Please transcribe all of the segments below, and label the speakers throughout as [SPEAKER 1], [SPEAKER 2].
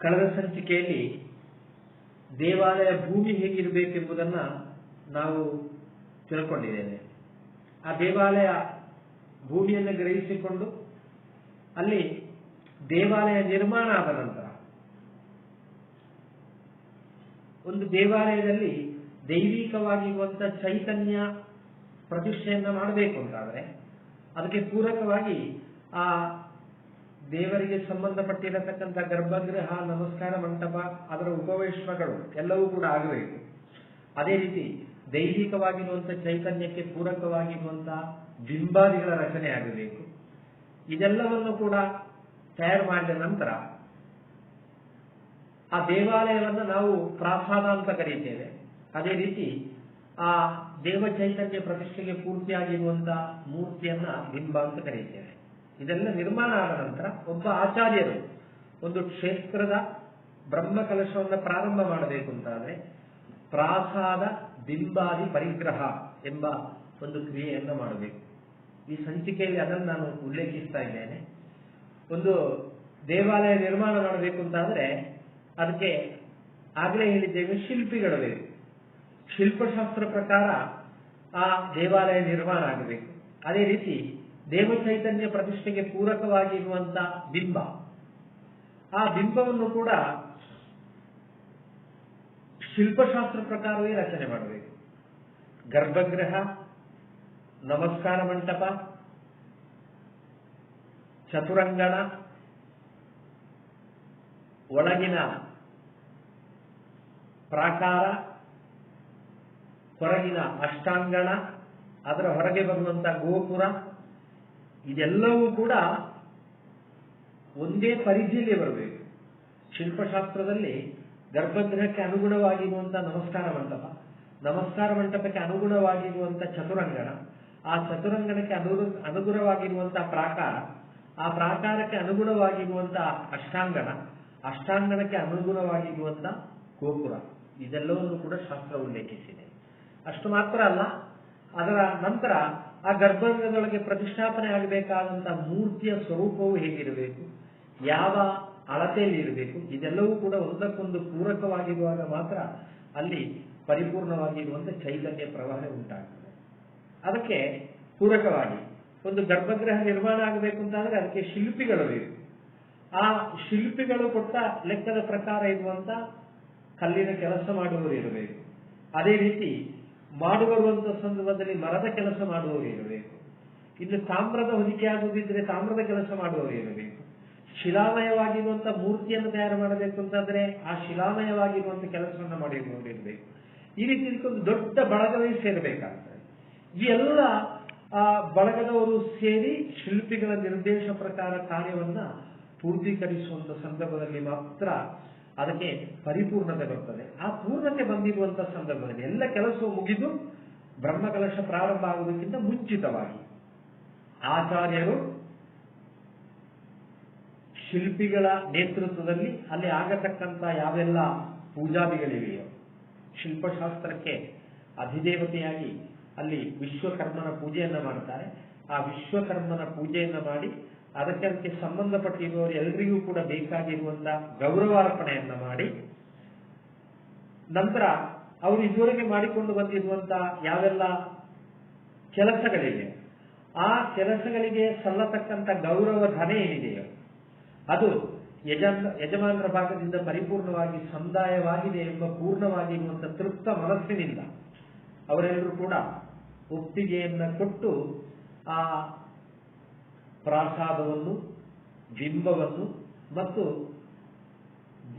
[SPEAKER 1] ಕಳೆದ ಸಂಚಿಕೆಯಲ್ಲಿ ದೇವಾಲಯ ಭೂಮಿ ಹೇಗಿರಬೇಕೆಂಬುದನ್ನ ನಾವು ತಿಳ್ಕೊಂಡಿದ್ದೇವೆ. ಆ ದೇವಾಲಯ ಭೂಮಿಯನ್ನು ಗ್ರಹಿಸಿಕೊಂಡು ಅಲ್ಲಿ ದೇವಾಲಯ ನಿರ್ಮಾಣ ಆದ ನಂತರ ಒಂದು ದೇವಾಲಯದಲ್ಲಿ ದೈವಿಕವಾಗಿರುವಂತಹ ಚೈತನ್ಯ ಪ್ರತಿಷ್ಠೆಯನ್ನ ಮಾಡಬೇಕು ಅಂತಾದ್ರೆ ಅದಕ್ಕೆ ಪೂರಕವಾಗಿ ಆ ದೇವರಿಗೆ ಸಂಬಂಧಪಟ್ಟಿರತಕ್ಕಂಥ ಗರ್ಭಗೃಹ, ನಮಸ್ಕಾರ ಮಂಟಪ, ಅದರ ಉಪವೇಶನಗಳು ಎಲ್ಲವೂ ಕೂಡ ಆಗಬೇಕು. ಅದೇ ರೀತಿ ದೈವಿಕವಾಗಿರುವಂತಹ ಚೈತನ್ಯಕ್ಕೆ ಪೂರಕವಾಗಿರುವಂತಹ ಬಿಂಬಾದಿಗಳ ರಚನೆ ಆಗಬೇಕು. ಇದೆಲ್ಲವನ್ನು ಕೂಡ ತಯಾರು ಮಾಡಿದ ನಂತರ ಆ ದೇವಾಲಯವನ್ನು ನಾವು ಪ್ರಾಸಾದ ಅಂತ ಕರೀತೇವೆ. ಅದೇ ರೀತಿ ಆ ದೇವ ಚೈತನ್ಯ ಪ್ರತಿಷ್ಠೆಗೆ ಪೂರ್ತಿಯಾಗಿರುವಂತಹ ಮೂರ್ತಿಯನ್ನ ಬಿಂಬ ಅಂತ ಕರೀತೇವೆ. ಇದೆಲ್ಲ ನಿರ್ಮಾಣ ಆದ ನಂತರ ಒಬ್ಬ ಆಚಾರ್ಯರು ಒಂದು ಕ್ಷೇತ್ರದ ಬ್ರಹ್ಮ ಕಲಶವನ್ನು ಪ್ರಾರಂಭ ಮಾಡಬೇಕು ಅಂತಾದ್ರೆ ಪ್ರಾಸಾದ ಬಿಂಬಾದಿ ಪರಿಗ್ರಹ ಎಂಬ ಒಂದು ಕ್ರಿಯೆಯನ್ನು ಮಾಡಬೇಕು. ಈ ಸಂಚಿಕೆಯಲ್ಲಿ ಅದನ್ನು ನಾನು ಉಲ್ಲೇಖಿಸ್ತಾ ಇದ್ದೇನೆ. ಒಂದು ದೇವಾಲಯ ನಿರ್ಮಾಣ ಮಾಡಬೇಕು ಅಂತಾದ್ರೆ ಅದಕ್ಕೆ ಆಗಲೇ ಹೇಳಿದ್ದೇವೆ, ಶಿಲ್ಪಿಗಳು ಬೇಕು. ಶಿಲ್ಪಶಾಸ್ತ್ರ ಪ್ರಕಾರ ಆ ದೇವಾಲಯ ನಿರ್ಮಾಣ ಆಗಬೇಕು. ಅದೇ ರೀತಿ ದೇವ ಚೈತನ್ಯ ಪ್ರತಿಷ್ಠೆಗೆ ಪೂರಕವಾಗಿರುವಂತಹ ಬಿಂಬ, ಆ ಬಿಂಬವನ್ನು ಕೂಡ ಶಿಲ್ಪಶಾಸ್ತ್ರ ಪ್ರಕಾರವೇ ರಚನೆ ಮಾಡಬೇಕು. ಗರ್ಭಗೃಹ, ನಮಸ್ಕಾರ ಮಂಟಪ, ಚತುರಂಗಣ, ಒಳಗಿನ ಪ್ರಾಕಾರ, ಹೊರಗಿನ ಅಷ್ಟಾಂಗಣ, ಅದರ ಹೊರಗೆ ಬರುವಂತಹ ಗೋಪುರ, ಇದೆಲ್ಲವೂ ಕೂಡ ಒಂದೇ ಪರಿಧಿಯಲ್ಲಿ ಬರಬೇಕು. ಶಿಲ್ಪಶಾಸ್ತ್ರದಲ್ಲಿ ಗರ್ಭಗೃಹಕ್ಕೆ ಅನುಗುಣವಾಗಿರುವಂತಹ ನಮಸ್ಕಾರ ಮಂಟಪ, ನಮಸ್ಕಾರ ಮಂಟಪಕ್ಕೆ ಅನುಗುಣವಾಗಿರುವಂತಹ ಚತುರಂಗಣ, ಆ ಚತುರಂಗಣಕ್ಕೆ ಅನುಗುಣವಾಗಿರುವಂತಹ ಪ್ರಾಕಾರ, ಆ ಪ್ರಾಕಾರಕ್ಕೆ ಅನುಗುಣವಾಗಿರುವಂತಹ ಅಷ್ಟಾಂಗಣ, ಅಷ್ಟಾಂಗಣಕ್ಕೆ ಅನುಗುಣವಾಗಿರುವಂತಹ ಗೋಪುರ, ಇದೆಲ್ಲವನ್ನು ಕೂಡ ಶಾಸ್ತ್ರ ಉಲ್ಲೇಖಿಸಿದೆ. ಅಷ್ಟು ಮಾತ್ರ ಅಲ್ಲ, ಅದರ ನಂತರ ಆ ಗರ್ಭಗೃಹದೊಳಗೆ ಪ್ರತಿಷ್ಠಾಪನೆ ಆಗಬೇಕಾದಂತಹ ಮೂರ್ತಿಯ ಸ್ವರೂಪವು ಹೇಗಿರಬೇಕು, ಯಾವ ಅಳತೆಯಲ್ಲಿ ಇರಬೇಕು, ಇದೆಲ್ಲವೂ ಕೂಡ ಒಂದಕ್ಕೊಂದು ಪೂರಕವಾಗಿರುವಾಗ ಮಾತ್ರ ಅಲ್ಲಿ ಪರಿಪೂರ್ಣವಾಗಿರುವಂತಹ ಚೈತನ್ಯ ಪ್ರವಾಹ ಉಂಟಾಗ್ತದೆ. ಅದಕ್ಕೆ ಪೂರಕವಾಗಿ ಒಂದು ಗರ್ಭಗೃಹ ನಿರ್ಮಾಣ ಆಗಬೇಕು ಅಂತಾದ್ರೆ ಅದಕ್ಕೆ ಶಿಲ್ಪಿಗಳು ಬೇಕು. ಆ ಶಿಲ್ಪಿಗಳು ಕೊಟ್ಟ ಲೆಕ್ಕದ ಪ್ರಕಾರ ಇರುವಂತ ಕಲ್ಲಿನ ಕೆಲಸ ಮಾಡುವವರು ಇರಬೇಕು. ಅದೇ ರೀತಿ ಮಾಡುವಂತಹ ಸಂದರ್ಭದಲ್ಲಿ ಮರದ ಕೆಲಸ ಮಾಡುವವರು ಇರಬೇಕು. ಇನ್ನು ತಾಮ್ರದ ಹೊದಿಕೆ ಆಗುವುದಿದ್ರೆ ತಾಮ್ರದ ಕೆಲಸ ಮಾಡುವವರು ಇರಬೇಕು. ಶಿಲಾಮಯವಾಗಿರುವಂತಹ ಮೂರ್ತಿಯನ್ನು ತಯಾರು ಮಾಡಬೇಕು ಅಂತಂದ್ರೆ ಆ ಶಿಲಾಮಯವಾಗಿರುವಂತಹ ಕೆಲಸವನ್ನು ಮಾಡಿರುವವರು ಇರಬೇಕು. ಈ ರೀತಿ ಒಂದು ದೊಡ್ಡ ಬಳಗವೇ ಸೇರಬೇಕಾಗ್ತದೆ. ಈ ಎಲ್ಲ ಬಳಗದವರು ಸೇರಿ ಶಿಲ್ಪಿಗಳ ನಿರ್ದೇಶ ಪ್ರಕಾರ ಕಾರ್ಯವನ್ನ ಪೂರ್ತೀಕರಿಸುವಂತ ಸಂದರ್ಭದಲ್ಲಿ ಮಾತ್ರ ಅದಕ್ಕೆ ಪರಿಪೂರ್ಣತೆ ಬರ್ತದೆ. ಆ ಪೂರ್ಣತೆ ಬಂದಿರುವಂತಹ ಸಂದರ್ಭದಲ್ಲಿ ಎಲ್ಲ ಕೆಲಸವು ಮುಗಿದು ಬ್ರಹ್ಮಕಲಶ ಪ್ರಾರಂಭ ಆಗುವುದಕ್ಕಿಂತ ಮುಂಚಿತವಾಗಿ ಆಚಾರ್ಯರು ಶಿಲ್ಪಿಗಳ ನೇತೃತ್ವದಲ್ಲಿ ಅಲ್ಲಿ ಆಗತಕ್ಕಂಥ ಯಾವೆಲ್ಲ ಪೂಜಾದಿಗಳಿವೆಯೋ, ಶಿಲ್ಪಶಾಸ್ತ್ರಕ್ಕೆ ಅಧಿದೇವತೆಯಾಗಿ ಅಲ್ಲಿ ವಿಶ್ವಕರ್ಮನ ಪೂಜೆಯನ್ನ ಮಾಡ್ತಾರೆ. ಆ ವಿಶ್ವಕರ್ಮನ ಪೂಜೆಯನ್ನ ಮಾಡಿ ಅದಕ್ಕೆ ಸಂಬಂಧಪಟ್ಟಿರುವವರು ಎಲ್ಲರಿಗೂ ಕೂಡ ಬೇಕಾಗಿರುವಂತಹ ಗೌರವಾರ್ಪಣೆಯನ್ನ ಮಾಡಿ ನಂತರ ಅವರು ಇದುವರೆಗೆ ಮಾಡಿಕೊಂಡು ಬಂದಿರುವಂತಹ ಯಾವೆಲ್ಲ ಕೆಲಸಗಳಿವೆ ಆ ಕೆಲಸಗಳಿಗೆ ಸಲ್ಲತಕ್ಕಂಥ ಗೌರವ ಧನ ಏನಿದೆಯೋ ಅದು ಯಜಮಾನರ ಭಾಗದಿಂದ ಪರಿಪೂರ್ಣವಾಗಿ ಸಂದಾಯವಾಗಿದೆ ಎಂಬ ಪೂರ್ಣವಾಗಿರುವಂತಹ ತೃಪ್ತ ಮನಸ್ಸಿನಿಂದ ಅವರೆಲ್ಲರೂ ಕೂಡ ಒಪ್ಪಿಗೆಯನ್ನ ಕೊಟ್ಟು ಆ ಪ್ರಾಸಾದವನ್ನು, ಬಿಂಬವನ್ನು ಮತ್ತು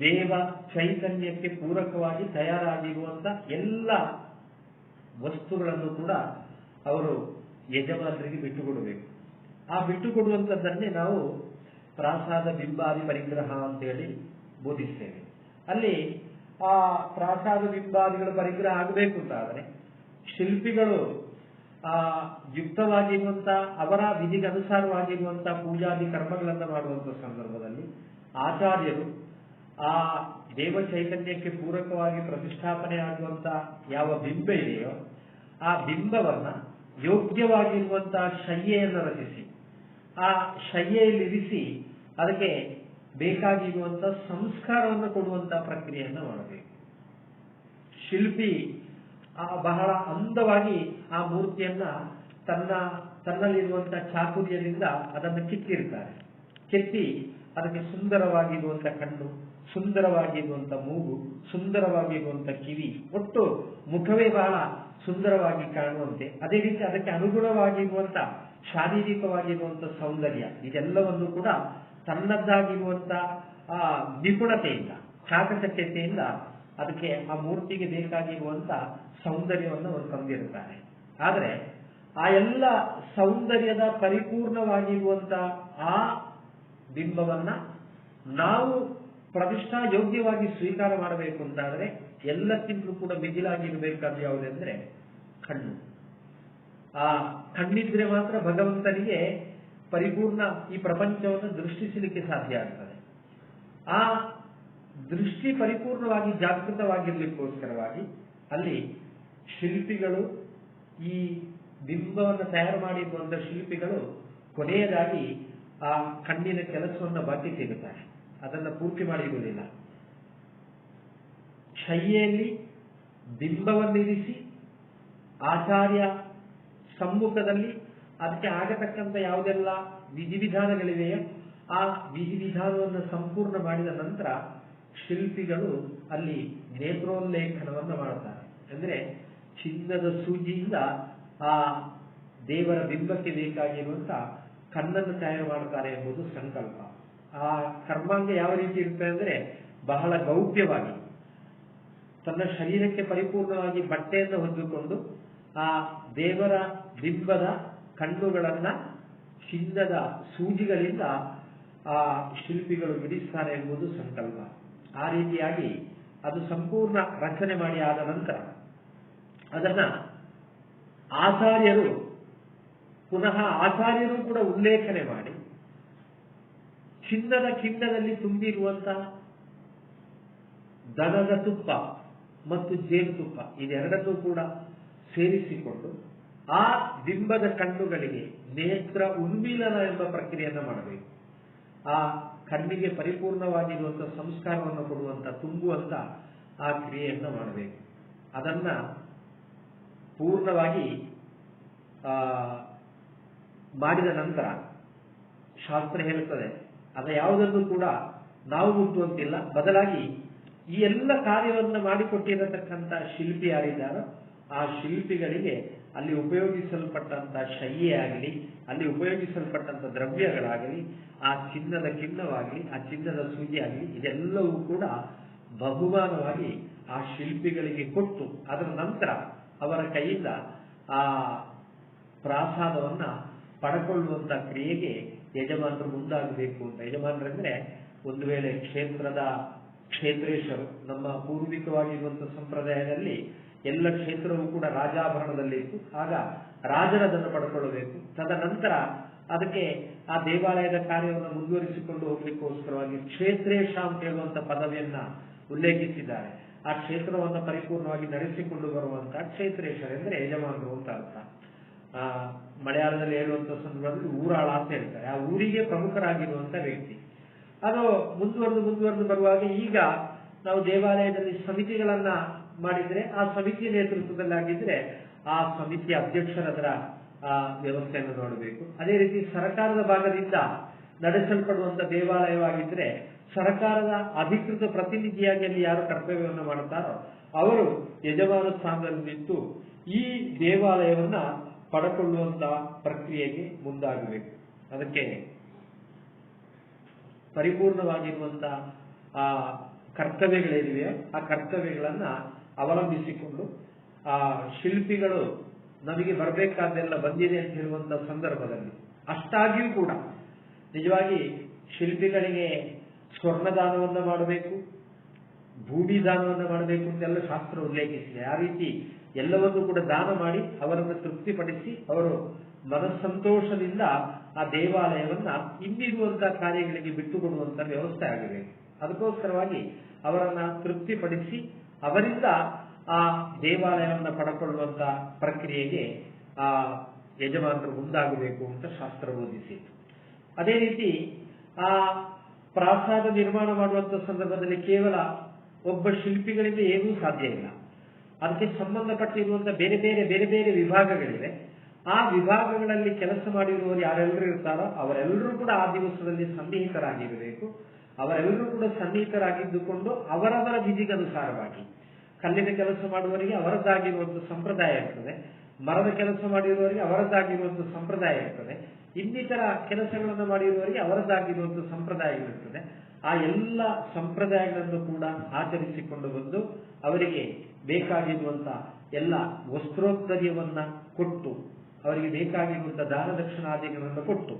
[SPEAKER 1] ದೇವ ಚೈತನ್ಯಕ್ಕೆ ಪೂರಕವಾಗಿ ತಯಾರಾಗಿರುವಂತಹ ಎಲ್ಲ ವಸ್ತುಗಳನ್ನು ಕೂಡ ಅವರು ಯಜಮಾನರಿಗೆ ಬಿಟ್ಟುಕೊಡಬೇಕು. ಆ ಬಿಟ್ಟುಕೊಡುವಂಥದ್ದನ್ನೇ ನಾವು ಪ್ರಾಸಾದ ಬಿಂಬಾದಿ ಪರಿಗ್ರಹ ಅಂತೇಳಿ ಬೋಧಿಸ್ತೇವೆ. ಅಲ್ಲಿ ಆ ಪ್ರಾಸಾದ ಬಿಂಬಾದಿಗಳ ಪರಿಗ್ರಹ ಆಗಬೇಕು ಅಂತಾದರೆ ಶಿಲ್ಪಿಗಳು ಯುಕ್ತವಾಗಿರುವಂತಹ ಅವರ ವಿಧಿಗೆ ಅನುಸಾರವಾಗಿರುವಂತಹ ಪೂಜಾದಿ ಕರ್ಮಗಳನ್ನು ಮಾಡುವಂತಹ ಸಂದರ್ಭದಲ್ಲಿ ಆಚಾರ್ಯರು ಆ ದೇವ ಚೈತನ್ಯಕ್ಕೆ ಪೂರಕವಾಗಿ ಪ್ರತಿಷ್ಠಾಪನೆ ಆಗುವಂತಹ ಯಾವ ಬಿಂಬ ಇದೆಯೋ ಆ ಬಿಂಬವನ್ನ ಯೋಗ್ಯವಾಗಿರುವಂತಹ ಶಯ್ಯೆಯನ್ನು ರಚಿಸಿ ಆ ಶಯ್ಯೆಯಲ್ಲಿರಿಸಿ ಅದಕ್ಕೆ ಬೇಕಾಗಿರುವಂತ ಸಂಸ್ಕಾರವನ್ನು ಕೊಡುವಂತ ಪ್ರಕ್ರಿಯೆಯನ್ನು ಮಾಡಬೇಕು. ಶಿಲ್ಪಿ ಬಹಳ ಅಂದವಾಗಿ ಆ ಮೂರ್ತಿಯನ್ನ ತನ್ನಲ್ಲಿರುವಂತಹ ಚಾತುರ್ಯದಿಂದ ಅದನ್ನು ಕೆತ್ತಿರ್ತಾರೆ. ಕೆತ್ತಿ ಅದಕ್ಕೆ ಸುಂದರವಾಗಿರುವಂತ ಕಣ್ಣು, ಸುಂದರವಾಗಿರುವಂತ ಮೂಗು, ಸುಂದರವಾಗಿರುವಂತ ಕಿವಿ, ಒಟ್ಟು ಮುಖವೇ ಬಹಳ ಸುಂದರವಾಗಿ ಕಾಣುವಂತೆ, ಅದೇ ರೀತಿ ಅದಕ್ಕೆ ಅನುಗುಣವಾಗಿರುವಂತ ಶಾರೀರಿಕವಾಗಿರುವಂತ ಸೌಂದರ್ಯ, ಇದೆಲ್ಲವನ್ನು ಕೂಡ ತನ್ನದ್ದಾಗಿರುವಂತ ನಿಪುಣತೆಯಿಂದ, ಚಾಕಚಕ್ಯತೆಯಿಂದ ಅದಕ್ಕೆ ಆ ಮೂರ್ತಿಗೆ ಬೇಕಾಗಿರುವಂತ ಸೌಂದರ್ಯವನ್ನು ಅವರು ತಂದಿರುತ್ತಾರೆ. ಆದರೆ ಆ ಎಲ್ಲ ಸೌಂದರ್ಯದ ಪರಿಪೂರ್ಣವಾಗಿರುವಂತ ಆ ಬಿಂಬವನ್ನ ನಾವು ಪ್ರತಿಷ್ಠಾ ಯೋಗ್ಯವಾಗಿ ಸ್ವೀಕಾರ ಮಾಡಬೇಕು ಅಂತಾದರೆ ಎಲ್ಲಕ್ಕಿಂತಲೂ ಕೂಡ ಮಿಗಿಲಾಗಿರಬೇಕಾದ ಯಾವುದೆಂದ್ರೆ ಕಣ್ಣು. ಆ ಕಣ್ಣಿದ್ರೆ ಮಾತ್ರ ಭಗವಂತನಿಗೆ ಪರಿಪೂರ್ಣ ಈ ಪ್ರಪಂಚವನ್ನು ದೃಷ್ಟಿಸಲಿಕ್ಕೆ ಸಾಧ್ಯ ಆಗ್ತದೆ. ಆ ದೃಷ್ಟಿ ಪರಿಪೂರ್ಣವಾಗಿ ಜಾಗೃತವಾಗಿರ್ಲಿಕ್ಕೋಸ್ಕರವಾಗಿ ಅಲ್ಲಿ ಶಿಲ್ಪಿಗಳು, ಈ ಬಿಂಬವನ್ನು ತಯಾರು ಮಾಡಿರುವಂತಹ ಶಿಲ್ಪಿಗಳು ಕೊನೆಯದಾಗಿ ಆ ಕಣ್ಣಿನ ಕೆಲಸವನ್ನು ಬಾಕಿ ತೆಗುತ್ತಾರೆ, ಅದನ್ನು ಪೂರ್ತಿ ಮಾಡಿರುವುದಿಲ್ಲ. ಶಯ್ಯೆಯಲ್ಲಿ ಬಿಂಬವನ್ನಿರಿಸಿ ಆಚಾರ್ಯ ಸಮ್ಮುಖದಲ್ಲಿ ಅದಕ್ಕೆ ಆಗತಕ್ಕಂಥ ಯಾವುದೆಲ್ಲ ವಿಧಿವಿಧಾನಗಳಿವೆಯೋ ಆ ವಿಧಿವಿಧಾನವನ್ನು ಸಂಪೂರ್ಣ ಮಾಡಿದ ನಂತರ ಶಿಲ್ಪಿಗಳು ಅಲ್ಲಿ ನೇತ್ರೋಲ್ಲೇಖನವನ್ನು ಮಾಡುತ್ತಾರೆ. ಅಂದ್ರೆ ಚಿನ್ನದ ಸೂಜಿಯಿಂದ ಆ ದೇವರ ಬಿಂಬಕ್ಕೆ ಬೇಕಾಗಿರುವಂತ ಕಣ್ಣನ್ನು ತಯಾರು ಮಾಡುತ್ತಾರೆ ಎಂಬುದು ಸಂಕಲ್ಪ. ಆ ಕರ್ಮಾಂಗ ಯಾವ ರೀತಿ ಇರ್ತದೆ ಅಂದ್ರೆ ಬಹಳ ಗೌಪ್ಯವಾಗಿ ತನ್ನ ಶರೀರಕ್ಕೆ ಪರಿಪೂರ್ಣವಾಗಿ ಬಟ್ಟೆಯನ್ನು ಹೊಂದಿಕೊಂಡು ಆ ದೇವರ ಬಿಂಬದ ಕಣ್ಣುಗಳನ್ನ ಚಿನ್ನದ ಸೂಜಿಗಳಿಂದ ಆ ಶಿಲ್ಪಿಗಳು ಬಿಡಿಸ್ತಾರೆ ಎಂಬುದು ಸಂಕಲ್ಪ. ಆ ರೀತಿಯಾಗಿ ಅದು ಸಂಪೂರ್ಣ ರಚನೆ ಮಾಡಿ ಆದ ನಂತರ ಅದನ್ನ ಆಚಾರ್ಯರು ಕೂಡ ಉಲ್ಲೇಖನೆ ಮಾಡಿ ಚಿನ್ನದ ಕಿಂಡದಲ್ಲಿ ತುಂಬಿರುವಂತಹ ದನದ ತುಪ್ಪ ಮತ್ತು ಜೇನುತುಪ್ಪ ಇದೆರಡನ್ನೂ ಕೂಡ ಸೇರಿಸಿಕೊಂಡು ಆ ಬಿಂಬದ ಕಣ್ಣುಗಳಿಗೆ ನೇತ್ರ ಉನ್ಮೀಲನ ಎಂಬ ಪ್ರಕ್ರಿಯೆಯನ್ನು ಮಾಡಬೇಕು. ಆ ಕಣ್ಣಿಗೆ ಪರಿಪೂರ್ಣವಾಗಿರುವಂತಹ ಸಂಸ್ಕಾರವನ್ನು ಕೊಡುವಂತ, ತುಂಬುವಂತ ಆ ಕ್ರಿಯೆಯನ್ನು ಮಾಡಬೇಕು. ಅದನ್ನ ಪೂರ್ಣವಾಗಿ ಮಾಡಿದ ನಂತರ ಶಾಸ್ತ್ರ ಹೇಳುತ್ತದೆ ಅದ ಯಾವುದನ್ನು ಕೂಡ ನಾವು ಮುಟ್ಟುವಂತಿಲ್ಲ, ಬದಲಾಗಿ ಈ ಎಲ್ಲ ಕಾರ್ಯವನ್ನು ಮಾಡಿಕೊಟ್ಟಿರತಕ್ಕಂಥ ಶಿಲ್ಪಿ ಯಾರಿದ್ದಾರೋ ಆ ಶಿಲ್ಪಿಗಳಿಗೆ ಅಲ್ಲಿ ಉಪಯೋಗಿಸಲ್ಪಟ್ಟಂತ ಶಯ್ಯೆ ಆಗಲಿ, ಅಲ್ಲಿ ಉಪಯೋಗಿಸಲ್ಪಟ್ಟಂತ ದ್ರವ್ಯಗಳಾಗಲಿ, ಆ ಚಿನ್ನದ ಕಿಣ್ಣವಾಗಲಿ, ಆ ಚಿನ್ನದ ಸೂಜಿ ಆಗಲಿ, ಇದೆಲ್ಲವೂ ಕೂಡ ಬಹುಮಾನವಾಗಿ ಆ ಶಿಲ್ಪಿಗಳಿಗೆ ಕೊಟ್ಟು ಅದರ ನಂತರ ಅವರ ಕೈಯಿಂದ ಆ ಪ್ರಾಸಾದವನ್ನ ಪಡ್ಕೊಳ್ಳುವಂತ ಕ್ರಿಯೆಗೆ ಯಜಮಾನರು ಮುಂದಾಗಬೇಕು ಅಂತ. ಯಜಮಾನರಂದ್ರೆ ಒಂದು ವೇಳೆ ಕ್ಷೇತ್ರೇಶ್ವರು, ನಮ್ಮ ಪೂರ್ವಿಕವಾಗಿರುವಂತಹ ಸಂಪ್ರದಾಯದಲ್ಲಿ ಎಲ್ಲ ಕ್ಷೇತ್ರವೂ ಕೂಡ ರಾಜಾಭರಣದಲ್ಲಿತ್ತು. ಆಗ ರಾಜರದನ್ನು ಪಡ್ಕೊಳ್ಳಬೇಕು. ತದನಂತರ ಅದಕ್ಕೆ ಆ ದೇವಾಲಯದ ಕಾರ್ಯವನ್ನು ಮುಂದುವರಿಸಿಕೊಂಡು ಹೋಗ್ಲಿಕ್ಕೋಸ್ಕರವಾಗಿ ಕ್ಷೇತ್ರೇಶ ಅಂತ ಹೇಳುವಂತ ಪದವಿಯನ್ನ ಉಲ್ಲೇಖಿಸಿದ್ದಾರೆ. ಆ ಕ್ಷೇತ್ರವನ್ನು ಪರಿಪೂರ್ಣವಾಗಿ ನಡೆಸಿಕೊಂಡು ಬರುವಂತಹ ಕ್ಷೇತ್ರೇಶ್ವರೆಂದ್ರೆ ಯಜಮಾನರು ಅಂತ ಅರ್ಥ. ಮಲಯಾಳದಲ್ಲಿ ಹೇಳುವಂತ ಸಂದರ್ಭದಲ್ಲಿ ಊರಾಳ ಅಂತ ಹೇಳ್ತಾರೆ. ಆ ಊರಿಗೆ ಪ್ರಮುಖರಾಗಿರುವಂತ ವ್ಯಕ್ತಿ. ಅದು ಮುಂದುವರೆದು ಬರುವಾಗ ಈಗ ನಾವು ದೇವಾಲಯದಲ್ಲಿ ಸಮಿತಿಗಳನ್ನ ಮಾಡಿದ್ರೆ ಆ ಸಮಿತಿಯ ನೇತೃತ್ವದಲ್ಲಿ ಆಗಿದ್ರೆ ಆ ಸಮಿತಿಯ ಅಧ್ಯಕ್ಷರದರ ವ್ಯವಸ್ಥೆಯನ್ನು ನೋಡಬೇಕು. ಅದೇ ರೀತಿ ಸರ್ಕಾರದ ಭಾಗದಿಂದ ನಡೆಸಲ್ಪಡುವಂತ ದೇವಾಲಯವಾಗಿದ್ರೆ ಸರ್ಕಾರದ ಅಧಿಕೃತ ಪ್ರತಿನಿಧಿಯಾಗಿ ಅಲ್ಲಿ ಯಾರು ಕರ್ತವ್ಯವನ್ನು ಮಾಡುತ್ತಾರೋ ಅವರು ಯಜಮಾನ ಸ್ಥಾನದಲ್ಲಿ ನಿಂತು ಈ ದೇವಾಲಯವನ್ನ ಪಡ್ಕೊಳ್ಳುವಂತ ಪ್ರಕ್ರಿಯೆಗೆ ಮುಂದಾಗಬೇಕು. ಅದಕ್ಕೆ ಪರಿಪೂರ್ಣವಾಗಿರುವಂತಹ ಆ ಕರ್ತವ್ಯಗಳೇನಿವೆ ಆ ಕರ್ತವ್ಯಗಳನ್ನ ಅವಲಂಬಿಸಿಕೊಂಡು ಆ ಶಿಲ್ಪಿಗಳು ನಮಗೆ ಬರಬೇಕಾದ್ದೆಲ್ಲ ಬಂದಿದೆ ಅಂತ ಹೇಳುವಂತ ಸಂದರ್ಭದಲ್ಲಿ ಅಷ್ಟಾಗಿಯೂ ಕೂಡ ನಿಜವಾಗಿ ಶಿಲ್ಪಿಗಳಿಗೆ ಸ್ವರ್ಣದಾನವನ್ನು ಮಾಡಬೇಕು, ಭೂಮಿ ದಾನವನ್ನು ಮಾಡಬೇಕು ಅಂತೆಲ್ಲ ಶಾಸ್ತ್ರ ಉಲ್ಲೇಖಿಸಿದೆ. ಆ ರೀತಿ ಎಲ್ಲವನ್ನೂ ಕೂಡ ದಾನ ಮಾಡಿ ಅವರನ್ನು ತೃಪ್ತಿಪಡಿಸಿ ಅವರು ಮನಸ್ಸಂತೋಷದಿಂದ ಆ ದೇವಾಲಯವನ್ನ ಇನ್ನಿರುವಂತಹ ಕಾರ್ಯಗಳಿಗೆ ಬಿಟ್ಟುಕೊಡುವಂತ ವ್ಯವಸ್ಥೆ ಆಗಬೇಕು. ಅದಕ್ಕೋಸ್ಕರವಾಗಿ ಅವರನ್ನ ತೃಪ್ತಿಪಡಿಸಿ ಅವರಿಂದ ಆ ದೇವಾಲಯವನ್ನು ಪಡ್ಕೊಳ್ಳುವಂತ ಪ್ರಕ್ರಿಯೆಗೆ ಆ ಯಜಮಾನರು ಮುಂದಾಗಬೇಕು ಅಂತ ಶಾಸ್ತ್ರ ಬೋಧಿಸಿತು. ಅದೇ ರೀತಿ ಆ ಪ್ರಾಸಾದ ನಿರ್ಮಾಣ ಮಾಡುವಂತಹ ಸಂದರ್ಭದಲ್ಲಿ ಕೇವಲ ಒಬ್ಬ ಶಿಲ್ಪಿಗಳಿಂದ ಏನೂ ಸಾಧ್ಯ ಇಲ್ಲ. ಅದಕ್ಕೆ ಸಂಬಂಧಪಟ್ಟಿರುವಂತಹ ಬೇರೆ ಬೇರೆ ಬೇರೆ ಬೇರೆ ವಿಭಾಗಗಳಿವೆ. ಆ ವಿಭಾಗಗಳಲ್ಲಿ ಕೆಲಸ ಮಾಡಿರುವವರು ಯಾರೆಲ್ಲರೂ ಇರ್ತಾರೋ ಅವರೆಲ್ಲರೂ ಕೂಡ ಆ ದಿವಸದಲ್ಲಿ ಸನ್ನಿಹಿತರಾಗಿರಬೇಕು. ಅವರೆಲ್ಲರೂ ಕೂಡ ಸನ್ನಿಹಿತರಾಗಿದ್ದುಕೊಂಡು ಅವರವರ ವಿಧಿಗನುಸಾರವಾಗಿ, ಕಲ್ಲಿನ ಕೆಲಸ ಮಾಡುವವರಿಗೆ ಅವರದ್ದಾಗಿರುವಂತಹ ಸಂಪ್ರದಾಯ ಇರ್ತದೆ, ಮರದ ಕೆಲಸ ಮಾಡಿರುವವರಿಗೆ ಅವರದ್ದಾಗಿರುವಂತಹ ಸಂಪ್ರದಾಯ ಇರ್ತದೆ, ಇನ್ನಿತರ ಕೆಲಸಗಳನ್ನು ಮಾಡಿರುವವರಿಗೆ ಅವರದ್ದಾಗಿರುವಂತಹ ಸಂಪ್ರದಾಯಗಳಿರ್ತದೆ. ಆ ಎಲ್ಲ ಸಂಪ್ರದಾಯಗಳನ್ನು ಕೂಡ ಆಚರಿಸಿಕೊಂಡು ಬಂದು ಅವರಿಗೆ ಬೇಕಾಗಿರುವಂತಹ ಎಲ್ಲ ವಸ್ತ್ರೋತ್ತರ್ಯವನ್ನ ಕೊಟ್ಟು, ಅವರಿಗೆ ಬೇಕಾಗಿರುವಂತಹ ದಾನ ದಕ್ಷಿಣಾದಿಗಳನ್ನು ಕೊಟ್ಟು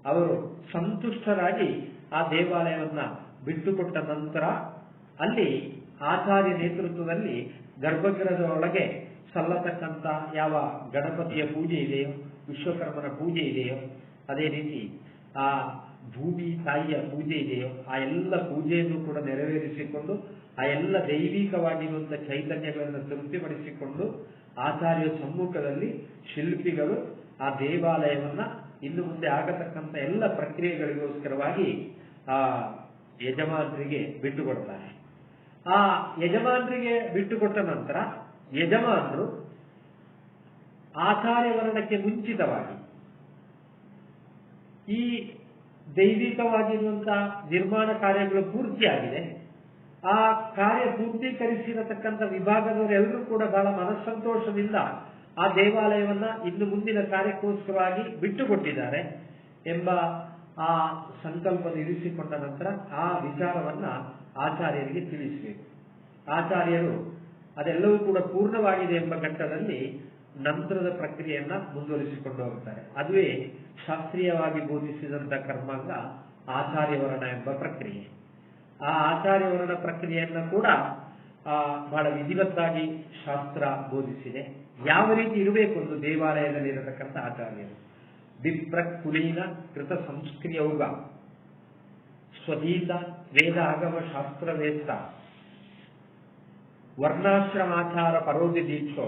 [SPEAKER 1] ಅವರು ಸಂತುಷ್ಟರಾಗಿ ಆ ದೇವಾಲಯವನ್ನ ಬಿಟ್ಟುಕೊಟ್ಟ ನಂತರ ಅಲ್ಲಿ ಆಚಾರ್ಯ ನೇತೃತ್ವದಲ್ಲಿ ಗರ್ಭಗೃಹದ ಒಳಗೆ ಸಲ್ಲತಕ್ಕಂಥ ಯಾವ ಗಣಪತಿಯ ಪೂಜೆ ಇದೆಯೋ, ವಿಶ್ವಕರ್ಮನ ಪೂಜೆ ಇದೆಯೋ, ಅದೇ ರೀತಿ ಆ ಭೂಮಿ ತಾಯಿಯ ಪೂಜೆ ಇದೆಯೋ ಆ ಎಲ್ಲ ಪೂಜೆಯನ್ನು ಕೂಡ ನೆರವೇರಿಸಿಕೊಂಡು ಆ ಎಲ್ಲ ದೈವಿಕವಾಗಿರುವಂತಹ ಚೈತನ್ಯಗಳನ್ನು ತೃಪ್ತಿಪಡಿಸಿಕೊಂಡು ಆಚಾರ್ಯ ಸಮ್ಮುಖದಲ್ಲಿ ಶಿಲ್ಪಿಗಳು ಆ ದೇವಾಲಯವನ್ನ ಇನ್ನು ಮುಂದೆ ಆಗತಕ್ಕಂಥ ಎಲ್ಲ ಪ್ರಕ್ರಿಯೆಗಳಿಗೋಸ್ಕರವಾಗಿ ಆ ಯಜಮಾನರಿಗೆ ಬಿಟ್ಟುಕೊಡ್ತಾರೆ. ಆ ಯಜಮಾನರಿಗೆ ಬಿಟ್ಟುಕೊಟ್ಟ ನಂತರ ಯಜಮಾನರು ಆಚಾರ್ಯ ವರ್ಣಕ್ಕೆ ಮುಂಚಿತವಾಗಿ ಈ ದೈವಿಕವಾಗಿರುವಂತಹ ನಿರ್ಮಾಣ ಕಾರ್ಯಗಳು ಪೂರ್ತಿಯಾಗಿದೆ. ಆ ಕಾರ್ಯ ಪೂರ್ತೀಕರಿಸಿರತಕ್ಕಂಥ ವಿಭಾಗದವರೆಲ್ಲರೂ ಕೂಡ ಬಹಳ ಮನಸ್ಸಂತೋಷದಿಂದ ಆ ದೇವಾಲಯವನ್ನ ಇನ್ನು ಮುಂದಿನ ಕಾರ್ಯಕ್ಕೋಸ್ಕರವಾಗಿ ಬಿಟ್ಟುಕೊಟ್ಟಿದ್ದಾರೆ ಎಂಬ ಆ ಸಂಕಲ್ಪದ ಇರಿಸಿಕೊಂಡ ನಂತರ ಆ ವಿಚಾರವನ್ನ ಆಚಾರ್ಯರಿಗೆ ತಿಳಿಸಬೇಕು. ಆಚಾರ್ಯರು ಅದೆಲ್ಲವೂ ಕೂಡ ಪೂರ್ಣವಾಗಿದೆ ಎಂಬ ಘಟ್ಟದಲ್ಲಿ ನಂತರದ ಪ್ರಕ್ರಿಯೆಯನ್ನ ಮುಂದುವರಿಸಿಕೊಂಡು ಹೋಗ್ತಾರೆ. ಅದುವೇ ಶಾಸ್ತ್ರೀಯವಾಗಿ ಬೋಧಿಸಿದಂತ ಕರ್ಮಾಂಗ ಆಚಾರ್ಯವರ್ಣ ಎಂಬ ಪ್ರಕ್ರಿಯೆ. ಆ ಆಚಾರ್ಯವರ್ಣ ಪ್ರಕ್ರಿಯೆಯನ್ನ ಕೂಡ ಬಹಳ ವಿಧಿವತ್ತಾಗಿ ಶಾಸ್ತ್ರ ಬೋಧಿಸಿದೆ. ಯಾವ ರೀತಿ ಇರಬೇಕು ಒಂದು ದೇವಾಲಯದಲ್ಲಿ ಇರತಕ್ಕಂಥ ಆಚಾರ್ಯರು. ವಿಪ್ರ ಕುಲೀನ ಕೃತ ಸಂಸ್ಕ್ರಿಯೌಗ ಸ್ವಧೀತ ವೇದ ಆಗಮ ಶಾಸ್ತ್ರವೇತ್ತ ವರ್ಣಾಶ್ರಮಾಚಾರ ಪರೋಧಿ ದೀಕ್ಷೋ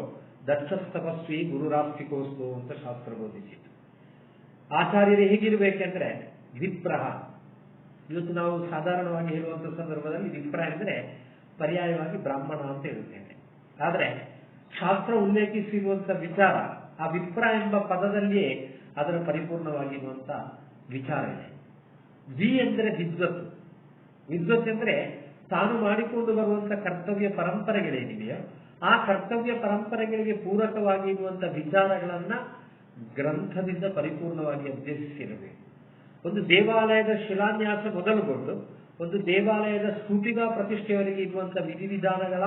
[SPEAKER 1] ದಕ್ಷಸ್ತಪಸ್ವಿ ಗುರುರಾಸ್ತಿಕೋಸ್ತು ಅಂತ ಶಾಸ್ತ್ರ ಬೋಧಿಸಿತು. ಆಚಾರ್ಯರು ಹೇಗಿರ್ಬೇಕೆಂದ್ರೆ ವಿಪ್ರಹ. ಇವತ್ತು ನಾವು ಸಾಧಾರಣವಾಗಿ ಹೇಳುವಂತ ಸಂದರ್ಭದಲ್ಲಿ ವಿಪ್ರ ಅಂದ್ರೆ ಪರ್ಯಾಯವಾಗಿ ಬ್ರಾಹ್ಮಣ ಅಂತ ಹೇಳುತ್ತೇವೆ. ಆದ್ರೆ ಶಾಸ್ತ್ರ ಉಲ್ಲೇಖಿಸಿರುವಂತ ವಿಚಾರ ಆ ವಿಪ್ರ ಎಂಬ ಪದದಲ್ಲಿಯೇ ಅದರ ಪರಿಪೂರ್ಣವಾಗಿರುವಂತ ವಿಚಾರ ಇದೆ. ವಿ ಅಂದ್ರೆ ವಿದ್ವತ್. ವಿದ್ವತ್ ಅಂದ್ರೆ ತಾನು ಮಾಡಿಕೊಂಡು ಬರುವಂತ ಕರ್ತವ್ಯ ಪರಂಪರೆಗಳೇನಿದೆಯೋ ಆ ಕರ್ತವ್ಯ ಪರಂಪರೆಗಳಿಗೆ ಪೂರಕವಾಗಿರುವಂತ ವಿಚಾರಗಳನ್ನ ಗ್ರಂಥದಿಂದ ಪರಿಪೂರ್ಣವಾಗಿ ಅಭ್ಯಸಿಸಿರಬೇಕು. ಒಂದು ದೇವಾಲಯದ ಶಿಲಾನ್ಯಾಸ ಮೊದಲುಗೊಂಡು ಒಂದು ದೇವಾಲಯದ ಸ್ತೂಪಿಗಾ ಪ್ರತಿಷ್ಠೆಯವರೆಗೆ ಇರುವಂತಹ ವಿಧಿವಿಧಾನಗಳ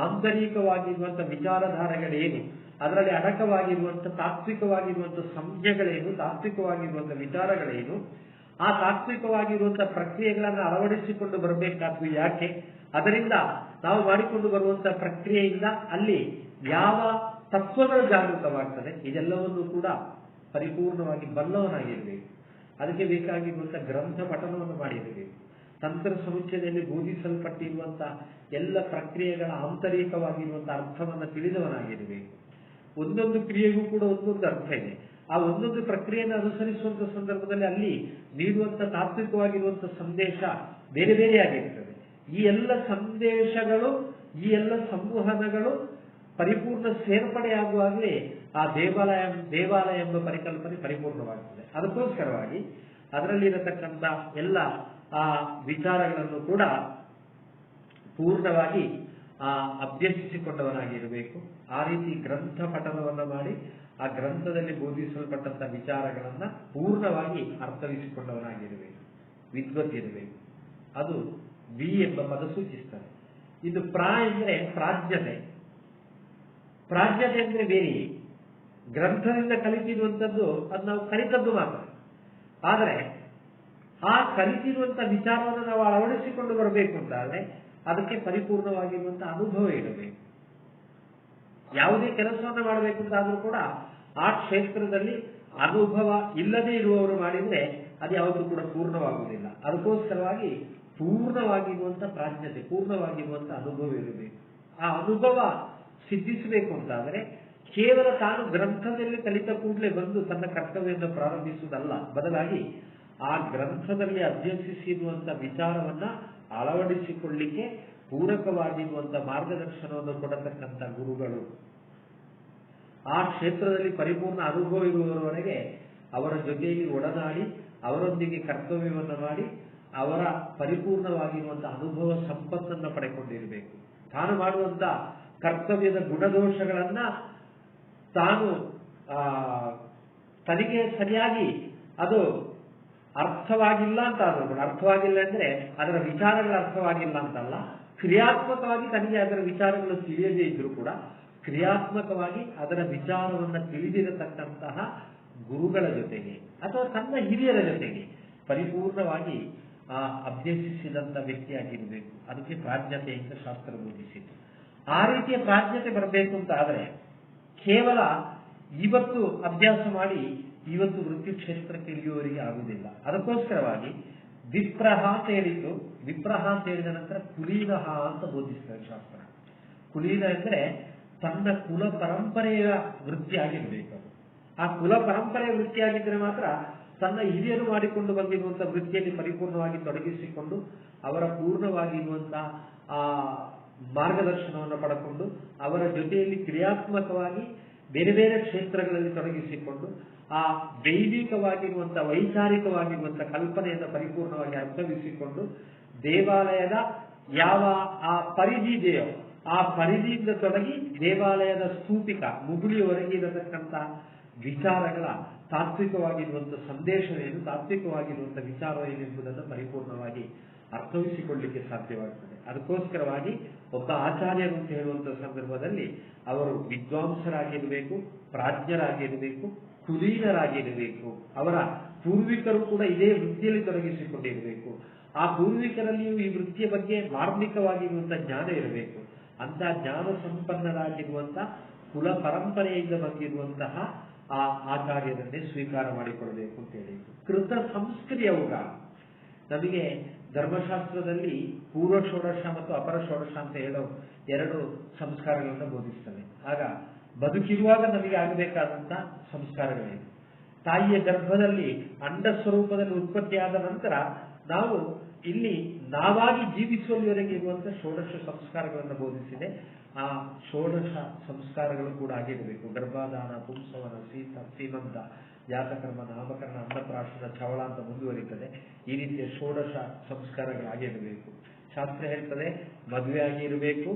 [SPEAKER 1] ಆಂತರಿಕವಾಗಿರುವಂತಹ ವಿಚಾರಧಾರೆಗಳೇನು, ಅದರಲ್ಲಿ ಅಡಕವಾಗಿರುವಂತಹ ತಾತ್ವಿಕವಾಗಿರುವಂತಹ ಸಂಜ್ಞೆಗಳೇನು, ತಾತ್ವಿಕವಾಗಿರುವಂತಹ ವಿಚಾರಗಳೇನು, ಆ ತಾತ್ವಿಕವಾಗಿರುವಂತಹ ಪ್ರಕ್ರಿಯೆಗಳನ್ನು ಅಳವಡಿಸಿಕೊಂಡು ಬರಬೇಕಾದ್ದು ಯಾಕೆ, ಅದರಿಂದ ನಾವು ಮಾಡಿಕೊಂಡು ಬರುವಂತಹ ಪ್ರಕ್ರಿಯೆಯಿಂದ ಅಲ್ಲಿ ಯಾವ ತತ್ವಗಳು ಜಾಗೃತವಾಗ್ತದೆ, ಇದೆಲ್ಲವನ್ನೂ ಕೂಡ ಪರಿಪೂರ್ಣವಾಗಿ ಬಲ್ಲವನಾಗಿರಬೇಕು. ಅದಕ್ಕೆ ಬೇಕಾಗಿರುವಂತಹ ಗ್ರಂಥ ಪಠನವನ್ನು ಮಾಡಿರಬೇಕು. ತಂತ್ರ ಸಮುಚ್ಚಯದಲ್ಲಿ ಬೋಧಿಸಲ್ಪಟ್ಟಿರುವಂತಹ ಎಲ್ಲ ಪ್ರಕ್ರಿಯೆಗಳ ಆಂತರಿಕವಾಗಿರುವಂತಹ ಅರ್ಥವನ್ನು ತಿಳಿದವನಾಗಿರಬೇಕು. ಒಂದೊಂದು ಕ್ರಿಯೆಗೂ ಕೂಡ ಒಂದೊಂದು ಅರ್ಥ ಇದೆ. ಆ ಒಂದೊಂದು ಪ್ರಕ್ರಿಯೆಯನ್ನು ಅನುಸರಿಸುವಂತಹ ಸಂದರ್ಭದಲ್ಲಿ ಅಲ್ಲಿ ನೀಡುವಂತಹ ತಾತ್ವಿಕವಾಗಿರುವಂತಹ ಸಂದೇಶ ಬೇರೆ ಬೇರೆಯಾಗಿರ್ತದೆ. ಈ ಎಲ್ಲ ಸಂದೇಶಗಳು, ಈ ಎಲ್ಲ ಸಂವಹನಗಳು ಪರಿಪೂರ್ಣ ಸೇರ್ಪಡೆಯಾಗುವಾಗಲೇ ಆ ದೇವಾಲಯ ಎಂಬ ಪರಿಕಲ್ಪನೆ ಪರಿಪೂರ್ಣವಾಗುತ್ತದೆ. ಅದಕ್ಕೋಸ್ಕರವಾಗಿ ಅದರಲ್ಲಿರತಕ್ಕಂಥ ಎಲ್ಲ ಆ ವಿಚಾರಗಳನ್ನು ಕೂಡ ಪೂರ್ಣವಾಗಿ ಅಭ್ಯಸಿಸಿಕೊಂಡವನಾಗಿರಬೇಕು. ಆ ರೀತಿ ಗ್ರಂಥ ಪಠನವನ್ನು ಮಾಡಿ ಆ ಗ್ರಂಥದಲ್ಲಿ ಬೋಧಿಸಲ್ಪಟ್ಟಂತಹ ವಿಚಾರಗಳನ್ನ ಪೂರ್ಣವಾಗಿ ಅರ್ಥವಿಸಿಕೊಂಡವನಾಗಿರಬೇಕು, ವಿದ್ವತ್ ಇರಬೇಕು. ಅದು ವಿ ಎಂಬ ಪದ ಸೂಚಿಸ್ತದೆ. ಇದು ಅಂದ್ರೆ ಪ್ರಾಜ್ಞತೆ. ಪ್ರಾಜ್ಞತೆ ಅಂದ್ರೆ ಬೇರೆ, ಗ್ರಂಥದಿಂದ ಕಲಿತಿರುವಂಥದ್ದು ಅದು ನಾವು ಕಲಿತದ್ದು ಮಾತ್ರ. ಆದರೆ ಆ ಕಲಿತಿರುವಂತಹ ವಿಚಾರವನ್ನು ನಾವು ಅಳವಡಿಸಿಕೊಂಡು ಬರಬೇಕು ಅಂತಾದ್ರೆ ಅದಕ್ಕೆ ಪರಿಪೂರ್ಣವಾಗಿರುವಂತಹ ಅನುಭವ ಇರಬೇಕು. ಯಾವುದೇ ಕೆಲಸವನ್ನು ಮಾಡಬೇಕು ಅಂತಾದ್ರೂ ಕೂಡ ಆ ಕ್ಷೇತ್ರದಲ್ಲಿ ಅನುಭವ ಇಲ್ಲದೆ ಇರುವವರು ಮಾಡಿದ್ರೆ ಅದು ಯಾವತ್ತೂ ಕೂಡ ಪೂರ್ಣವಾಗುವುದಿಲ್ಲ. ಅದಕ್ಕೋಸ್ಕರವಾಗಿ ಪೂರ್ಣವಾಗಿರುವಂತಹ ಪ್ರಾಜ್ಞತೆ, ಪೂರ್ಣವಾಗಿರುವಂತಹ ಅನುಭವ ಇರಬೇಕು. ಆ ಅನುಭವ ಸಿದ್ಧಿಸಬೇಕು ಅಂತಾದರೆ ಕೇವಲ ತಾನು ಗ್ರಂಥದಲ್ಲಿ ಕಲಿತ ಕೂಡಲೇ ಬಂದು ತನ್ನ ಕರ್ತವ್ಯವನ್ನು ಪ್ರಾರಂಭಿಸುವುದಲ್ಲ, ಬದಲಾಗಿ ಆ ಗ್ರಂಥದಲ್ಲಿ ಅಭ್ಯಸಿಸಿರುವಂತ ವಿಚಾರವನ್ನ ಅಳವಡಿಸಿಕೊಳ್ಳಿಕ್ಕೆ ಪೂರಕವಾಗಿರುವಂತ ಮಾರ್ಗದರ್ಶನವನ್ನು ಕೊಡತಕ್ಕಂಥ ಗುರುಗಳು. ಆ ಕ್ಷೇತ್ರದಲ್ಲಿ ಪರಿಪೂರ್ಣ ಅನುಭವ ಇರುವವರೆಗೆ ಅವರ ಜೊತೆಯಲ್ಲಿ ಒಡನಾಡಿ ಅವರೊಂದಿಗೆ ಕರ್ತವ್ಯವನ್ನು ಮಾಡಿ ಅವರ ಪರಿಪೂರ್ಣವಾಗಿರುವಂತಹ ಅನುಭವ ಸಂಪತ್ತನ್ನು ಪಡೆಕೊಂಡಿರಬೇಕು. ತಾನು ಮಾಡುವಂತ ಕರ್ತವ್ಯದ ಗುಣದೋಷಗಳನ್ನ ತಾನು ತನಗೆ ಸರಿಯಾಗಿ ಅದು ಅರ್ಥವಾಗಿಲ್ಲ ಅಂತ ಆದರೂ ಅರ್ಥವಾಗಿಲ್ಲ ಅಂದ್ರೆ ಅದರ ವಿಚಾರಗಳು ಅರ್ಥವಾಗಿಲ್ಲ ಅಂತಲ್ಲ, ಕ್ರಿಯಾತ್ಮಕವಾಗಿ ತನಗೆ ಅದರ ವಿಚಾರಗಳು ತಿಳಿಯದೇ ಇದ್ರೂ ಕೂಡ ಕ್ರಿಯಾತ್ಮಕವಾಗಿ ಅದರ ವಿಚಾರವನ್ನು ತಿಳಿದಿರತಕ್ಕಂತಹ ಗುರುಗಳ ಜೊತೆಗೆ ಅಥವಾ ತನ್ನ ಹಿರಿಯರ ಜೊತೆಗೆ ಪರಿಪೂರ್ಣವಾಗಿ ಅಭ್ಯಸಿಸಿದಂತ ವ್ಯಕ್ತಿಯಾಗಿರಬೇಕು. ಅದಕ್ಕೆ ಪ್ರಾಜ್ಞತೆ ಅಂತ ಶಾಸ್ತ್ರ ಬೋಧಿಸಿತು. ಆ ರೀತಿಯ ಪ್ರಾಜ್ಞತೆ ಬರಬೇಕು ಅಂತ ಆದರೆ ಕೇವಲ ಇವತ್ತು ಅಭ್ಯಾಸ ಮಾಡಿ ಇವತ್ತು ವೃತ್ತಿ ಕ್ಷೇತ್ರಕ್ಕೆ ಇಳಿಯುವವರಿಗೆ ಆಗುವುದಿಲ್ಲ. ಅದಕ್ಕೋಸ್ಕರವಾಗಿ ವಿಪ್ರಹ ಅಂತ ಹೇಳಿದ್ದು, ವಿಪ್ರಹ ಅಂತ ಹೇಳಿದ ನಂತರ ಕುಲೀನಹ ಅಂತ ಬೋಧಿಸ್ತಾರೆ ಶಾಸ್ತ್ರ. ಕುಲೀನ ಅಂದ್ರೆ ತನ್ನ ಕುಲ ಪರಂಪರೆಯ ವೃತ್ತಿಯಾಗಿರ್ಬೇಕು. ಆ ಕುಲ ಪರಂಪರೆಯ ವೃತ್ತಿಯಾಗಿದ್ದರೆ ಮಾತ್ರ ತನ್ನ ಹಿರಿಯರು ಮಾಡಿಕೊಂಡು ಬಂದಿರುವಂತಹ ವೃತ್ತಿಯಲ್ಲಿ ಪರಿಪೂರ್ಣವಾಗಿ ತೊಡಗಿಸಿಕೊಂಡು ಅವರ ಪೂರ್ಣವಾಗಿರುವಂತಹ ಆ ಮಾರ್ಗದರ್ಶನವನ್ನು ಪಡೆದುಕೊಂಡು ಅವರ ಜೊತೆಯಲ್ಲಿ ಕ್ರಿಯಾತ್ಮಕವಾಗಿ ಬೇರೆ ಬೇರೆ ಕ್ಷೇತ್ರಗಳಲ್ಲಿ ತೊಡಗಿಸಿಕೊಂಡು ಆ ದೈವಿಕವಾಗಿರುವಂತಹ ವೈಚಾರಿಕವಾಗಿರುವಂತಹ ಕಲ್ಪನೆಯನ್ನು ಪರಿಪೂರ್ಣವಾಗಿ ಅರ್ಥವಿಸಿಕೊಂಡು ದೇವಾಲಯದ ಯಾವ ಆ ಪರಿಧಿ ಇದೆಯೋ ಆ ಪರಿಧಿಯಿಂದ ತೊಡಗಿ ದೇವಾಲಯದ ಸ್ತೂಪಿಕ ಮುಗುಳಿಯವರೆಗೆ ಇರತಕ್ಕಂಥ ವಿಚಾರಗಳ ತಾತ್ವಿಕವಾಗಿರುವಂತಹ ಸಂದೇಶವೇನು, ತಾತ್ವಿಕವಾಗಿರುವಂತಹ ವಿಚಾರವೇನು ಎಂಬುದನ್ನು ಪರಿಪೂರ್ಣವಾಗಿ ಅರ್ಥವಿಸಿಕೊಳ್ಳಲಿಕ್ಕೆ ಸಾಧ್ಯವಾಗುತ್ತದೆ. ಅದಕ್ಕೋಸ್ಕರವಾಗಿ ಒಬ್ಬ ಆಚಾರ್ಯರು ಅಂತ ಹೇಳುವಂತಹ ಸಂದರ್ಭದಲ್ಲಿ ಅವರು ವಿದ್ವಾಂಸರಾಗಿರಬೇಕು, ಪ್ರಾಜ್ಞರಾಗಿರಬೇಕು, ಕುಲೀನರಾಗಿರಬೇಕು. ಅವರ ಪೂರ್ವಿಕರು ಕೂಡ ಇದೇ ವೃತ್ತಿಯಲ್ಲಿ ತೊಡಗಿಸಿಕೊಂಡಿರಬೇಕು. ಆ ಪೂರ್ವಿಕರಲ್ಲಿಯೂ ಈ ವೃತ್ತಿಯ ಬಗ್ಗೆ ಮಾರ್ಮಿಕವಾಗಿರುವಂತಹ ಜ್ಞಾನ ಇರಬೇಕು. ಅಂತ ಜ್ಞಾನ ಸಂಪನ್ನರಾಗಿರುವಂತಹ ಕುಲ ಪರಂಪರೆಯಿಂದ ಬಂದಿರುವಂತಹ ಆ ಆಚಾರ್ಯರನ್ನೇ ಸ್ವೀಕಾರ ಮಾಡಿಕೊಳ್ಳಬೇಕು ಅಂತ ಹೇಳಿ ಕೃತ ಸಂಸ್ಕ್ರಿಯವುಗ. ನಮಗೆ ಧರ್ಮಶಾಸ್ತ್ರದಲ್ಲಿ ಪೂರ್ವ ಷೋಡಶ ಮತ್ತು ಅಪರ ಷೋಡಶ ಅಂತ ಹೇಳೋ ಎರಡು ಸಂಸ್ಕಾರಗಳನ್ನು ಬೋಧಿಸ್ತವೆ. ಆಗ ಬದುಕಿರುವಾಗ ನಮಗೆ ಆಗಬೇಕಾದಂತಹ ಸಂಸ್ಕಾರಗಳೇನು, ತಾಯಿಯ ಗರ್ಭದಲ್ಲಿ ಅಂಡ ಸ್ವರೂಪದಲ್ಲಿ ಉತ್ಪತ್ತಿಯಾದ ನಂತರ ನಾವು ಇಲ್ಲಿ ನಾವಾಗಿ ಜೀವಿಸುವಲ್ಲಿವರೆಗೆ ಇರುವಂತಹ ಷೋಡಶ ಸಂಸ್ಕಾರಗಳನ್ನು ಬೋಧಿಸಿದೆ. ಆ ಷೋಡಶ ಸಂಸ್ಕಾರಗಳು ಕೂಡ ಆಗಿರಬೇಕು. ಗರ್ಭಾಧಾನ, ಪುಂಸವನ, ಸೀಮಂತ, ಜಾತಕರ್ಮ, ನಾಮಕರಣ, ಅನ್ನಪ್ರಾಶನ, ಚವಳ ಅಂತ ಮುಂದುವರಿತದೆ. ಈ ರೀತಿಯ ಷೋಡಶ ಸಂಸ್ಕಾರಗಳಾಗಿರಬೇಕು. ಶಾಸ್ತ್ರ ಹೇಳ್ತದೆ ಮದುವೆ ಆಗಿ ಇರಬೇಕು,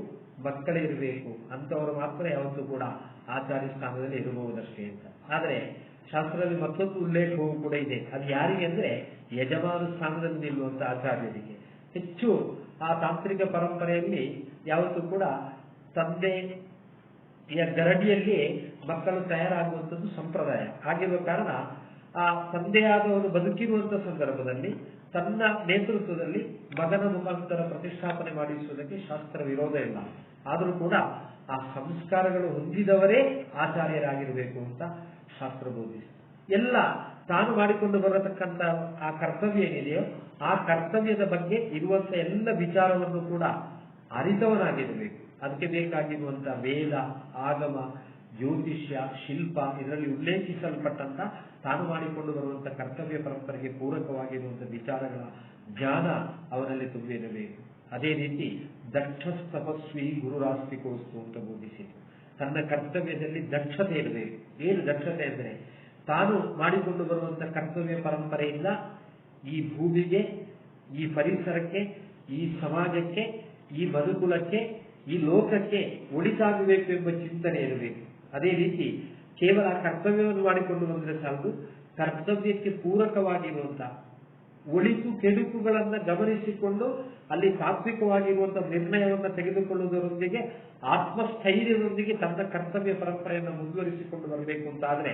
[SPEAKER 1] ಮಕ್ಕಳೇ ಇರಬೇಕು, ಅಂತವರು ಮಾತ್ರ ಯಾವತ್ತೂ ಕೂಡ ಆಚಾರ್ಯ ಸ್ಥಾನದಲ್ಲಿ ಇರಬಹುದಷ್ಟೇ ಅಂತ. ಆದರೆ ಶಾಸ್ತ್ರದಲ್ಲಿ ಮತ್ತೊಂದು ಉಲ್ಲೇಖವೂ ಕೂಡ ಇದೆ. ಅದು ಯಾರಿಗೆ ಅಂದ್ರೆ ಯಜಮಾನ ಸ್ಥಾನದಲ್ಲಿ ನಿಲ್ಲುವಂತ ಆಚಾರ್ಯರಿಗೆ. ಹೆಚ್ಚು ಆ ತಾಂತ್ರಿಕ ಪರಂಪರೆಯಲ್ಲಿ ಯಾವತ್ತೂ ಕೂಡ ತಂದೆಯ ಗರಡಿಯಲ್ಲಿ ಮಕ್ಕಳು ತಯಾರಾಗುವಂಥದ್ದು ಸಂಪ್ರದಾಯ ಆಗಿರುವ ಕಾರಣ ಆ ತಂದೆಯಾದವರು ಬದುಕಿರುವಂತಹ ಸಂದರ್ಭದಲ್ಲಿ ತನ್ನ ನೇತೃತ್ವದಲ್ಲಿ ಮಗನ ಮುಖಾಂತರ ಪ್ರತಿಷ್ಠಾಪನೆ ಮಾಡಿಸುವುದಕ್ಕೆ ಶಾಸ್ತ್ರ ವಿರೋಧ ಇಲ್ಲ. ಆದರೂ ಕೂಡ ಆ ಸಂಸ್ಕಾರಗಳು ಹೊಂದಿದವರೇ ಆಚಾರ್ಯರಾಗಿರಬೇಕು ಅಂತ ಶಾಸ್ತ್ರ ಬೋಧಿಸಿ ಎಲ್ಲ ತಾನು ಮಾಡಿಕೊಂಡು ಬರತಕ್ಕಂಥ ಆ ಕರ್ತವ್ಯ ಏನಿದೆಯೋ ಆ ಕರ್ತವ್ಯದ ಬಗ್ಗೆ ಇರುವಂತ ಎಲ್ಲ ವಿಚಾರವನ್ನು ಕೂಡ ಅರಿತವನಾಗಿರಬೇಕು. ಅದಕ್ಕೆ ಬೇಕಾಗಿರುವಂತಹ ವೇದ, ಆಗಮ, ಜ್ಯೋತಿಷ್ಯ, ಶಿಲ್ಪ ಇದರಲ್ಲಿ ಉಲ್ಲೇಖಿಸಲ್ಪಟ್ಟಂತ ತಾನು ಮಾಡಿಕೊಂಡು ಬರುವಂತಹ ಕರ್ತವ್ಯ ಪರಂಪರೆಗೆ ಪೂರಕವಾಗಿರುವಂತಹ ವಿಚಾರಗಳ ಜ್ಞಾನ ಅವನಲ್ಲಿ ತುಂಬಿರಬೇಕು. ಅದೇ ರೀತಿ ದಕ್ಷಸ್ತಪಸ್ವಿ ಗುರುರಾಸ್ತಿಕೋಸ್ತು ಅಂತ ಬೋಧಿಸಿತು. ತನ್ನ ಕರ್ತವ್ಯದಲ್ಲಿ ದಕ್ಷತೆ ಇರಬೇಕು. ಏನು ದಕ್ಷತೆ ಅಂದರೆ ತಾನು ಮಾಡಿಕೊಂಡು ಬರುವಂತಹ ಕರ್ತವ್ಯ ಪರಂಪರೆಯಿಂದ ಈ ಭೂಮಿಗೆ, ಈ ಪರಿಸರಕ್ಕೆ, ಈ ಸಮಾಜಕ್ಕೆ, ಈ ಮನುಕುಲಕ್ಕೆ, ಈ ಲೋಕಕ್ಕೆ ಒಳಿತಾಗಬೇಕು ಎಂಬ ಚಿಂತನೆ ಇರಬೇಕು. ಅದೇ ರೀತಿ ಕೇವಲ ಕರ್ತವ್ಯವನ್ನು ಮಾಡಿಕೊಂಡು ಬಂದರೆ ಸಾಲದು, ಕರ್ತವ್ಯಕ್ಕೆ ಪೂರಕವಾಗಿರುವಂತಹ ಒಳಿತು ಕೆಡುಕುಗಳನ್ನು ಗಮನಿಸಿಕೊಂಡು ಅಲ್ಲಿ ತಾತ್ವಿಕವಾಗಿರುವಂತಹ ನಿರ್ಣಯವನ್ನು ತೆಗೆದುಕೊಳ್ಳುವುದರೊಂದಿಗೆ ಆತ್ಮಸ್ಥೈರ್ಯದೊಂದಿಗೆ ತನ್ನ ಕರ್ತವ್ಯ ಪರಂಪರೆಯನ್ನು ಮುಂದುವರಿಸಿಕೊಂಡು ಬರಬೇಕು ಅಂತಾದ್ರೆ,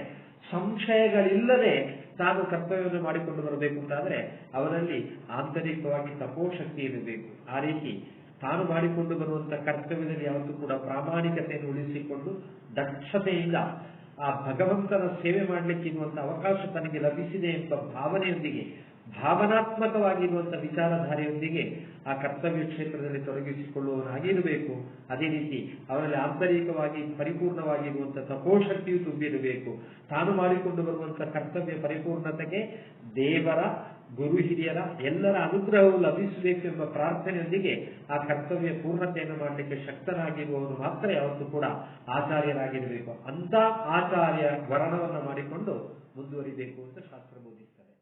[SPEAKER 1] ಸಂಶಯಗಳಿಲ್ಲದೆ ತಾನು ಕರ್ತವ್ಯವನ್ನು ಮಾಡಿಕೊಂಡು ಬರಬೇಕು ಅಂತಾದ್ರೆ ಅವನಲ್ಲಿ ಆಂತರಿಕವಾಗಿ ತಪೋಶಕ್ತಿ ಇರಬೇಕು. ಆ ರೀತಿ ತಾನು ಮಾಡಿಕೊಂಡು ಬರುವಂತಹ ಕರ್ತವ್ಯದಲ್ಲಿ ಯಾವತ್ತೂ ಕೂಡ ಪ್ರಾಮಾಣಿಕತೆಯನ್ನು ಉಳಿಸಿಕೊಂಡು ದಕ್ಷತೆಯಿಂದ ಆ ಭಗವಂತನ ಸೇವೆ ಮಾಡಲಿಕ್ಕೆ ಇರುವಂತಹ ಅವಕಾಶ ತನಗೆ ಲಭಿಸಿದೆ ಎಂಬ ಭಾವನೆಯೊಂದಿಗೆ, ಭಾವನಾತ್ಮಕವಾಗಿರುವಂತಹ ವಿಚಾರಧಾರೆಯೊಂದಿಗೆ ಆ ಕರ್ತವ್ಯ ಕ್ಷೇತ್ರದಲ್ಲಿ ತೊಡಗಿಸಿಕೊಳ್ಳುವವನಾಗಿರಬೇಕು. ಅದೇ ರೀತಿ ಅವರಲ್ಲಿ ಆಂತರಿಕವಾಗಿ ಪರಿಪೂರ್ಣವಾಗಿರುವಂತಹ ತಪೋಶಕ್ತಿಯು ತುಂಬಿರಬೇಕು. ತಾನು ಮಾಡಿಕೊಂಡು ಬರುವಂತಹ ಕರ್ತವ್ಯ ಪರಿಪೂರ್ಣತೆಗೆ ದೇವರ ಗುರು ಹಿರಿಯರ ಎಲ್ಲರ ಅನುಗ್ರಹವು ಲಭಿಸಬೇಕು ಎಂಬ ಪ್ರಾರ್ಥನೆಯೊಂದಿಗೆ ಆ ಕರ್ತವ್ಯ ಪೂರ್ಣತೆಯನ್ನು ಮಾಡಲಿಕ್ಕೆ ಶಕ್ತನಾಗಿರುವವರು ಮಾತ್ರ ಯಾವತ್ತೂ ಕೂಡ ಆಚಾರ್ಯರಾಗಿರಬೇಕು. ಅಂತ ಆಚಾರ್ಯ ವರ್ಣವನ್ನು ಮಾಡಿಕೊಂಡು ಮುಂದುವರಿಬೇಕು ಅಂತ ಶಾಸ್ತ್ರ ಬೋಧಿಸ್ತಾರೆ.